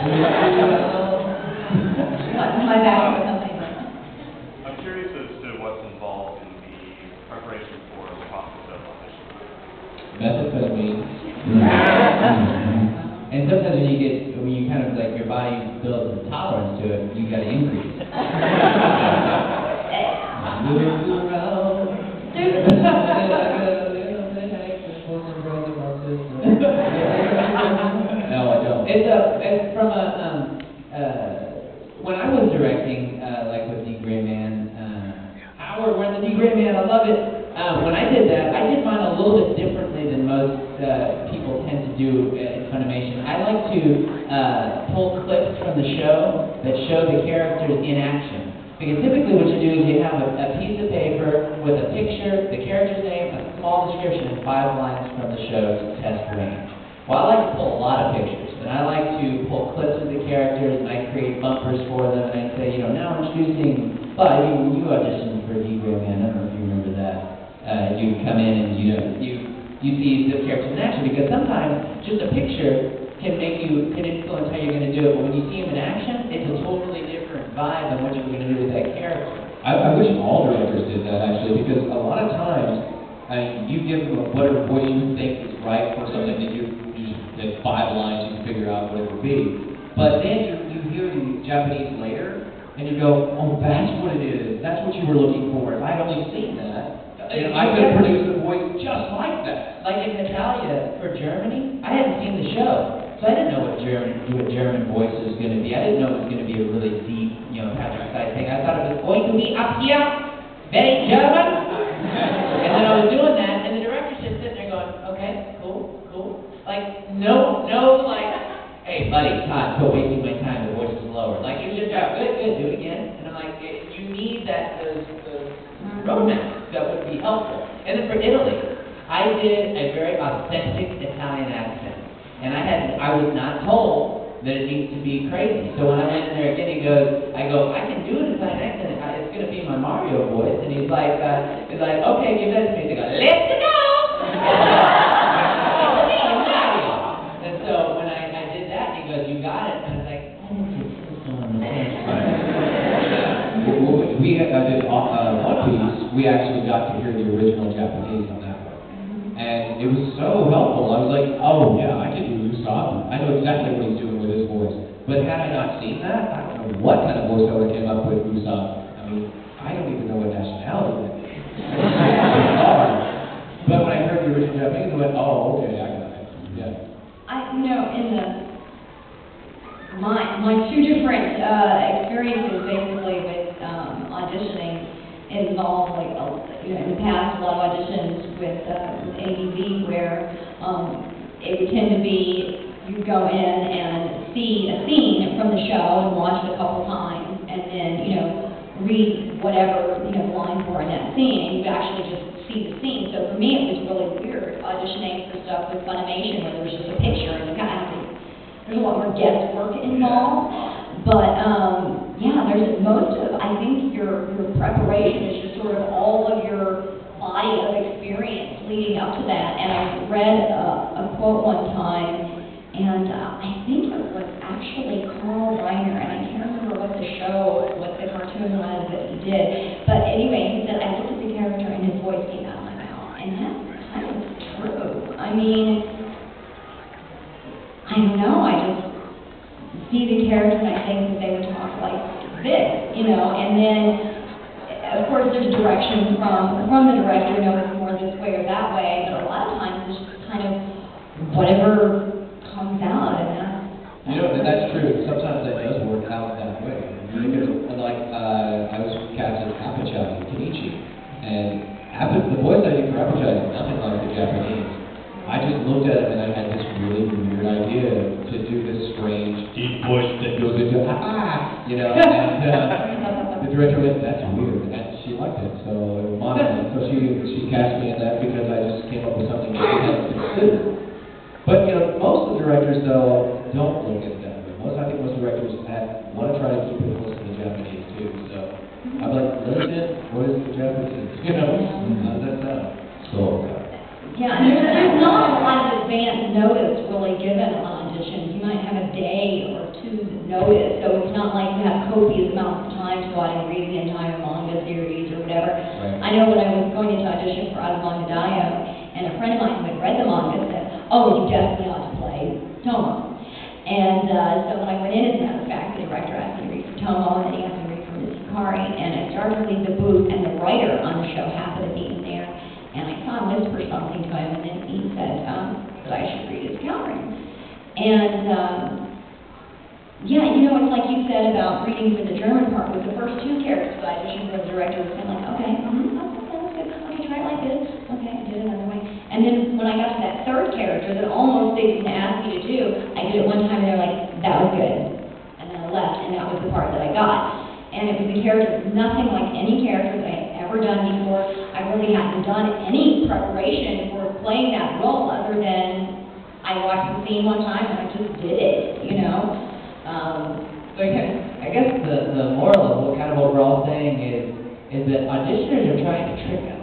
My back or something. I'm curious as to what's involved in the preparation for the process of audition. Methamphetamine. And sometimes when you kind of like your body builds a tolerance to it, you got to increase. Moving to the road. No, I don't. It's from when I was directing, like with D. Gray Man, Howard, we're in the D. Gray Man, I love it. When I did that, I did mine a little bit differently than most people tend to do in Funimation. I like to pull clips from the show that show the characters in action. Because typically what you do is you have a piece of paper with a picture, the character's name, a small description, and 5 lines from the show's test range. Well, I like to pull a lot of pictures, and I like to pull clips of the characters, and I create bumpers for them, and I say, now introducing, but you auditioned for D. Gray Man, I don't know if you remember that. You come in and you see the characters in action, because sometimes just a picture can influence how you're going to do it, but when you see them in action, it's a totally different vibe than what you're going to do with that character. I wish all directors did that, actually, because a lot of times, you give them whatever voice you think is right for something that you just 5 lines, you can figure out what it would be. But then you hear the Japanese later, and you go, oh, that's what it is. That's what you were looking for. If I'd only seen that, I could have produced a voice just like that. Like in Natalia for Germany, I hadn't seen the show. So I didn't know what German voice was going to be. I didn't know it was going to be a really deep, Patrick Side thing. I thought it was going to be up here, very German. And then I was doing that, and the director's just sitting there going, okay, cool. Like, no, like, hey, buddy, Todd, quit wasting my time. The voice is lower. Like, it was just, good, do it again. And I'm like, you need those roadmaps that would be helpful. And then for Italy, I did a very authentic Italian accent. And I was not told that it needs to be crazy. So when I went in there again, I go, I can do an Italian accent. It's going to be my Mario voice. And he's like, okay, give that to me. They go, let's go! And so when I did that, he goes, you got it. And I was like, I didn't get this on the We did One Piece. We actually got to hear the original Japanese on that one. And it was so helpful. I was like, oh yeah, I can do Usopp. I know exactly what he's doing with his voice. But had I not seen that, I don't know what kind of voiceover came up with Usopp. I mean, I don't even know what nationality that is. It's hard. But when I heard the original Japanese, I went, oh, okay, I got it. Yeah. In my 2 different experiences basically with auditioning involved, like, in the past, a lot of auditions with ADV where it would tend to be you go in and see a scene from the show and watch it a couple times and then, read whatever, lines were in that scene, and you actually just see the scene. So for me, it was really weird auditioning for stuff with Funimation where there was just a picture and you kind of have to, there's a lot more guesswork involved. But, I think your preparation is just sort of all of your body of experience leading up to that. And I read a quote one time, and I think it was actually Carl Reiner, and I can't remember what the cartoon was that he did. But anyway, he said, I looked at the character and his voice came out of my mouth. And that's kind of true. I mean, I don't know, I just see the character and I think that they would talk like this, and then, of course, there's direction from the director, it's more this way or that way, but a lot of times it's just kind of whatever comes out, and that's true. Sometimes that does work out that way. Because, I was cast as Appachai, Kenichi, and the voice I did for Appachai is nothing like the Japanese. I just looked at it and I had this really weird idea to do this strange deep voice that goes into and the director went, that's weird, and she liked it, so she cast me in that because I just came up with something that she hadn't considered. But most of the directors though don't look at that way. I think most directors want to try to keep it close to the Japanese too. So I'm like, listen, what is the Japanese? How does that sound? So. Yeah, and there's not a lot of advance notice really given on auditions. You might have a day or notice, so it's not like you have copious amounts of time to go out and read the entire manga series or whatever. Right. I know when I was going into audition for Out of Manga Daio, and a friend of mine who had read the manga said, oh, you definitely ought to play Tomo. And so when I went in, as a matter of fact, the director asked me to read for Tomo, and then he asked me to read for Miss Hikari, and I started to leave the booth, and the writer on the show happened to be in there, and I saw him whisper something to him, and then he said that I should read his gallery. And yeah, you know, it's like you said about reading for the German part, with the first two characters that I auditioned for, the director was kind of like, okay, okay, try it like this, okay, I did it another way. And then when I got to that third character that almost they didn't ask me to do, I did it one time and they were like, that was good. And then I left, and that was the part that I got. And it was the character, nothing like any character that I had ever done before. I really hadn't done any preparation for playing that role other than I watched the scene one time and I just did it, you know? So I guess the moral of what we're all saying is that auditioners are trying to trick us.